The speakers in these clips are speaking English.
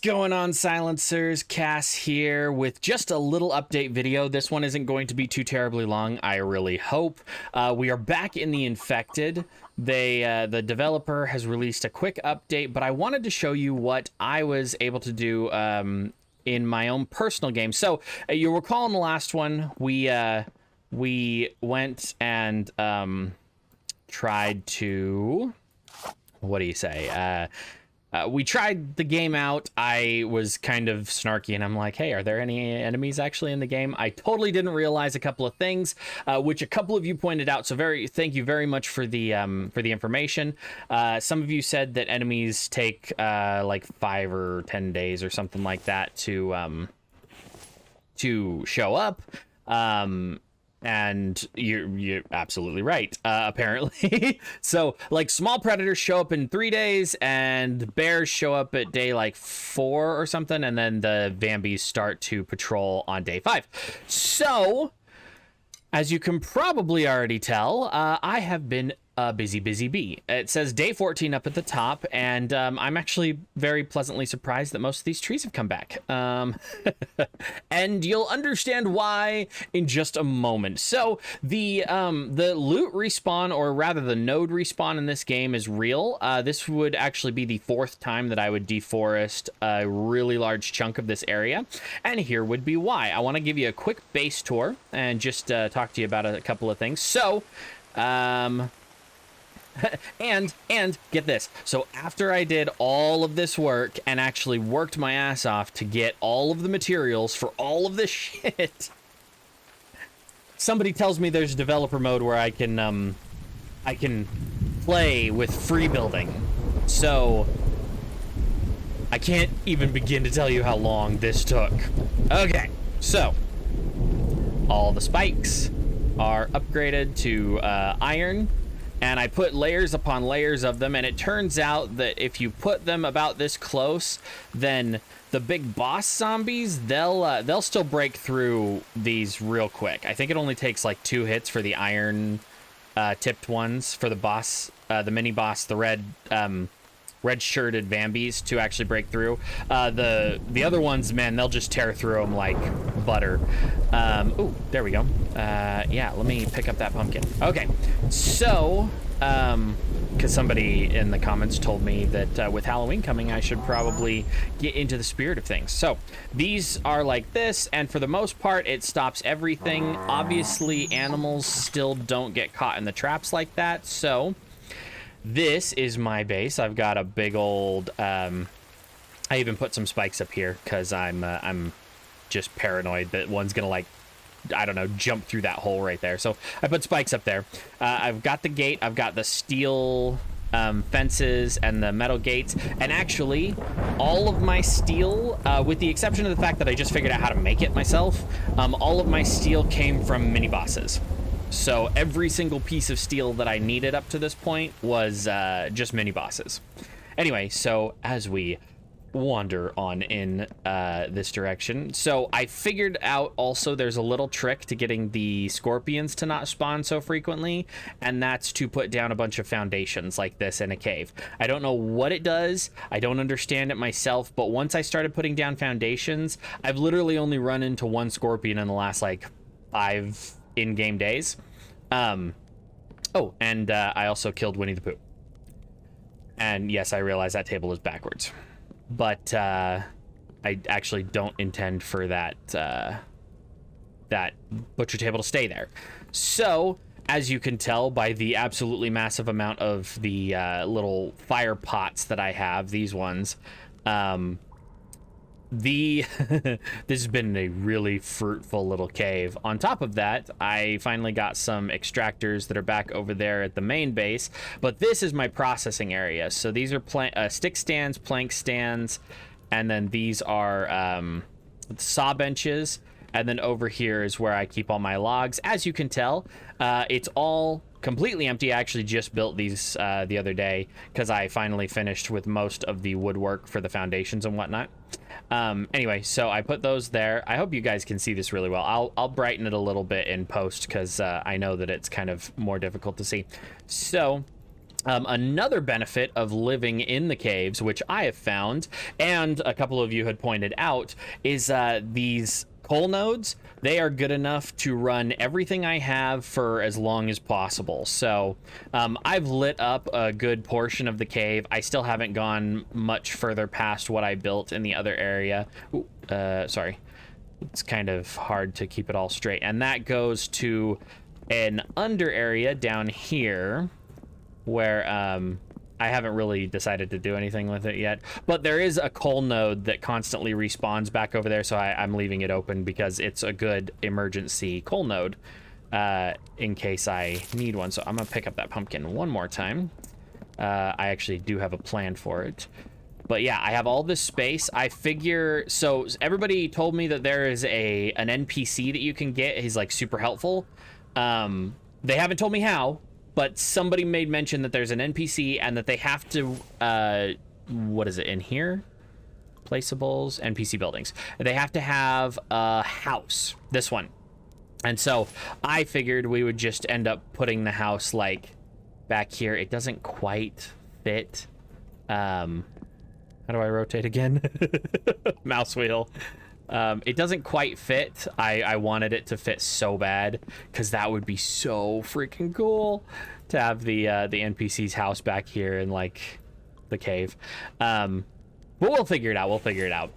going on, silencers? Cass here with just a little update video. This one isn't going to be too terribly long, I really hope. We are back in the Infected. The developer has released a quick update, but I wanted to show you what I was able to do in my own personal game. So you'll recall in the last one, we went and tried to, what do you say? We tried the game out. I was kind of snarky and I'm like, hey, are there any enemies actually in the game? I totally didn't realize a couple of things, which a couple of you pointed out. So thank you very much for the information. Some of you said that enemies take like 5 or 10 days or something like that to show up. And you're absolutely right, apparently. So, like, small predators show up in 3 days, and bears show up at day, like, 4 or something, and then the Vambies start to patrol on day 5. So, as you can probably already tell, I have been a busy bee. It says day 14 up at the top, and I'm actually very pleasantly surprised that most of these trees have come back. And you'll understand why in just a moment. So the loot respawn, or rather the node respawn in this game, is real. This would actually be the 4th time that I would deforest a really large chunk of this area, and here would be why. I want to give you a quick base tour and just talk to you about a couple of things. So and get this. So after I did all of this work and actually worked my ass off to get all of the materials for all of this shit, somebody tells me there's a developer mode where I can play with free building. So I can't even begin to tell you how long this took. Okay, so all the spikes are upgraded to iron. And I put layers upon layers of them, and it turns out that if you put them about this close, then the big boss zombies, they'll still break through these real quick. I think it only takes like 2 hits for the iron tipped ones for the boss, the mini boss, the red shirted Vambies to actually break through. The other ones, man, they'll just tear through them like butter. Ooh, there we go. Yeah, let me pick up that pumpkin. Okay, so because somebody in the comments told me that with Halloween coming, I should probably get into the spirit of things. So these are like this, and for the most part, it stops everything. Obviously, animals still don't get caught in the traps like that, so this is my base. I've got a big old, I even put some spikes up here because I'm just paranoid that one's gonna, like, I don't know, jump through that hole right there. So I put spikes up there. I've got the gate, I've got the steel fences and the metal gates, and actually all of my steel, with the exception of the fact that I just figured out how to make it myself, all of my steel came from mini bosses. So every single piece of steel that I needed up to this point was just mini bosses. Anyway, so as we wander on in this direction, so I figured out also there's a little trick to getting the scorpions to not spawn so frequently, and that's to put down a bunch of foundations like this in a cave. I don't know what it does. I don't understand it myself, but once I started putting down foundations, I've literally only run into one scorpion in the last like 5 in-game days. Oh, and I also killed Winnie the Pooh. And yes, I realize that table is backwards, but I actually don't intend for that that butcher table to stay there. So as you can tell by the absolutely massive amount of the little fire pots that I have, these ones, this has been a really fruitful little cave. On top of that, I finally got some extractors that are back over there at the main base, but this is my processing area. So these are stick stands, plank stands, and then these are saw benches, and then over here is where I keep all my logs. As you can tell, it's all completely empty. I actually just built these the other day because I finally finished with most of the woodwork for the foundations and whatnot. Anyway, so I put those there. I hope you guys can see this really well. I'll brighten it a little bit in post because I know that it's kind of more difficult to see. So Another benefit of living in the caves, which I have found, and a couple of you had pointed out, is these coal nodes. They are good enough to run everything I have for as long as possible. So I've lit up a good portion of the cave. I still haven't gone much further past what I built in the other area. Ooh, sorry. It's kind of hard to keep it all straight. And that goes to an under area down here, where I haven't really decided to do anything with it yet. But there is a coal node that constantly respawns back over there, so I'm leaving it open because it's a good emergency coal node in case I need one. So I'm going to pick up that pumpkin one more time. I actually do have a plan for it. But yeah, I have all this space. I figure... So everybody told me that there is an NPC that you can get. He's like super helpful. They haven't told me how. But somebody made mention that there's an NPC and that they have to, what is it in here? Placeables, NPC buildings. They have to have a house, this one. And so I figured we would just end up putting the house like back here. It doesn't quite fit. How do I rotate again? Mouse wheel. It doesn't quite fit. I wanted it to fit so bad because that would be so freaking cool to have the NPC's house back here in like the cave. But we'll figure it out. We'll figure it out.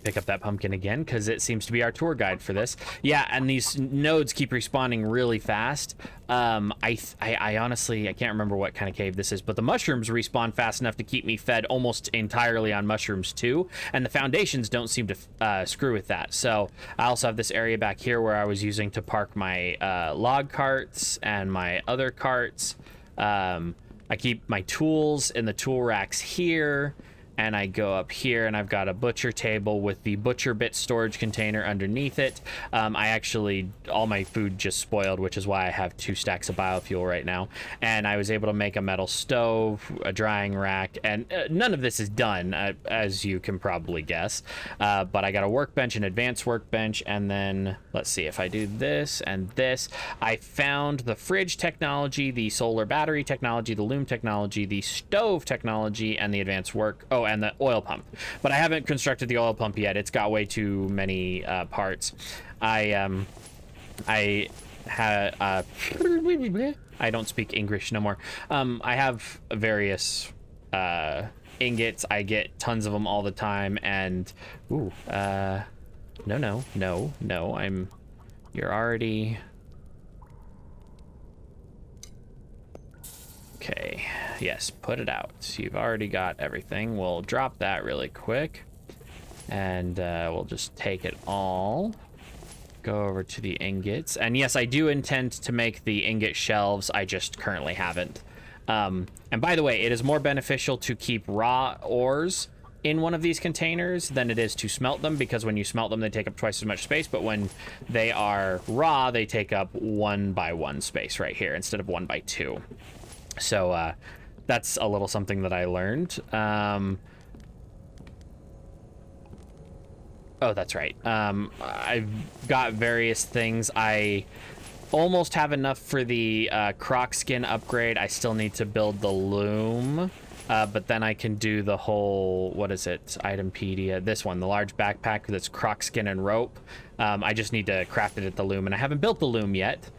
Pick up that pumpkin again because it seems to be our tour guide for this. Yeah, and these nodes keep respawning really fast. I honestly, I can't remember what kind of cave this is, but the mushrooms respawn fast enough to keep me fed almost entirely on mushrooms too, and the foundations don't seem to screw with that. So I also have this area back here where I was using to park my log carts and my other carts. I keep my tools in the tool racks here. And I go up here and I've got a butcher table with the butcher bit storage container underneath it. I actually, all my food just spoiled, which is why I have 2 stacks of biofuel right now. And I was able to make a metal stove, a drying rack, and none of this is done, as you can probably guess. But I got a workbench, an advanced workbench, and then let's see if I do this and this. I found the fridge technology, the solar battery technology, the loom technology, the stove technology, and the advanced and the oil pump. But I haven't constructed the oil pump yet. It's got way too many parts. I don't speak English no more. I have various ingots. I get tons of them all the time, and no, you're already... Okay, yes, put it out. You've already got everything. We'll drop that really quick. And we'll just take it all. Go over to the ingots. And yes, I do intend to make the ingot shelves. I just currently haven't. And by the way, it is more beneficial to keep raw ores in one of these containers than it is to smelt them, because when you smelt them, they take up twice as much space. But when they are raw, they take up 1 by 1 space right here instead of 1 by 2. So that's a little something that I learned. Oh, that's right. I've got various things. I almost have enough for the croc skin upgrade. I still need to build the loom. But then I can do the whole, what is it, itempedia, this one, the large backpack that's croc skin and rope. I just need to craft it at the loom, and I haven't built the loom yet.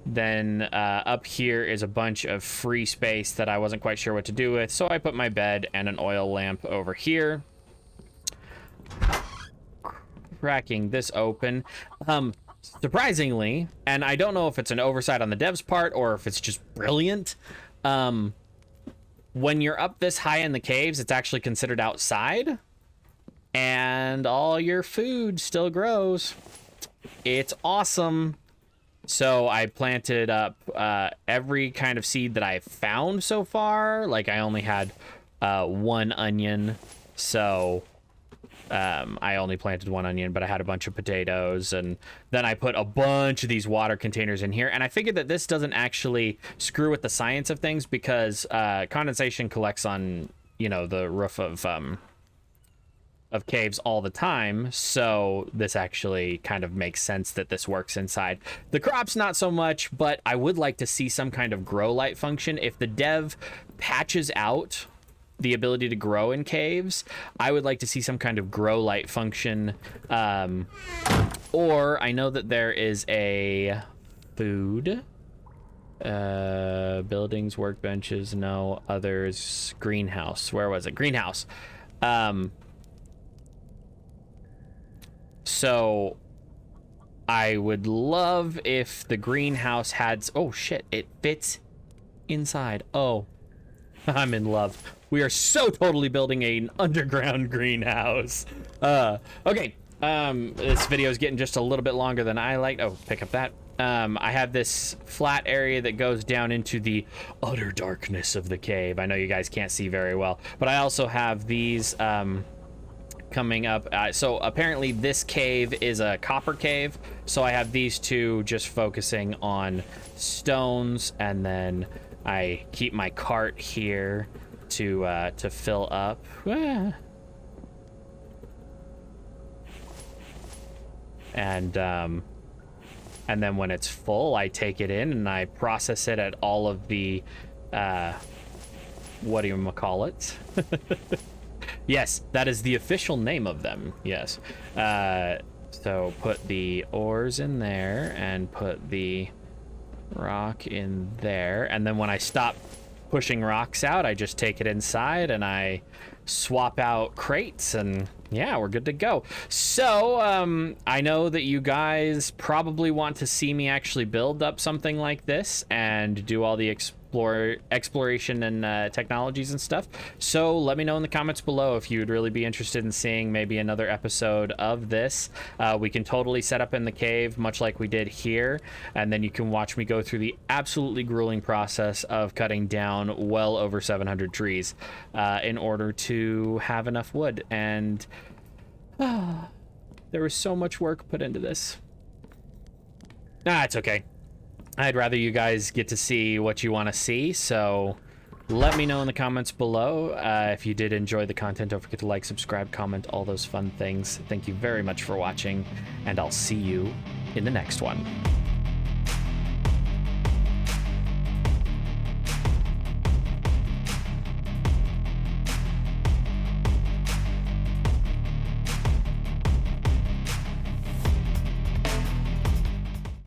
Then up here is a bunch of free space that I wasn't quite sure what to do with, so I put my bed and an oil lamp over here. Cracking this open. Surprisingly, and I don't know if it's an oversight on the dev's part or if it's just brilliant, when you're up this high in the caves, it's actually considered outside, and all your food still grows. It's awesome. So I planted up every kind of seed that I've found so far. Like, I only had 1 onion, so I only planted 1 onion, but I had a bunch of potatoes, and then I put a bunch of these water containers in here. And I figured that this doesn't actually screw with the science of things, because condensation collects on, you know, the roof of of caves all the time, so this actually kind of makes sense that this works inside. The crops, not so much, but I would like to see some kind of grow light function. If the dev patches out the ability to grow in caves, I would like to see some kind of grow light function. Or I know that there is a food, buildings, workbenches, no others, greenhouse. Where was it? Greenhouse. So I would love if the greenhouse had, oh shit, it fits inside. Oh, I'm in love. We are so totally building an underground greenhouse. Okay. This video is getting just a little bit longer than I like. Oh, pick up that. I have this flat area that goes down into the utter darkness of the cave. I know you guys can't see very well, but I also have these, coming up. So apparently this cave is a copper cave. So I have these two just focusing on stones, and then I keep my cart here to fill up. And then when it's full, I take it in and I process it at all of the, what do you call it? Yes, that is the official name of them. Yes. So put the ores in there and put the rock in there. And then when I stop pushing rocks out, I just take it inside and I swap out crates, and yeah, we're good to go. So I know that you guys probably want to see me actually build up something like this and do all the exploration and technologies and stuff. So let me know in the comments below if you'd really be interested in seeing maybe another episode of this. We can totally set up in the cave much like we did here, and then you can watch me go through the absolutely grueling process of cutting down well over 700 trees in order to have enough wood. And there was so much work put into this. It's okay. I'd rather you guys get to see what you want to see, so let me know in the comments below. If you did enjoy the content, don't forget to like, subscribe, comment, all those fun things. Thank you very much for watching, and I'll see you in the next one.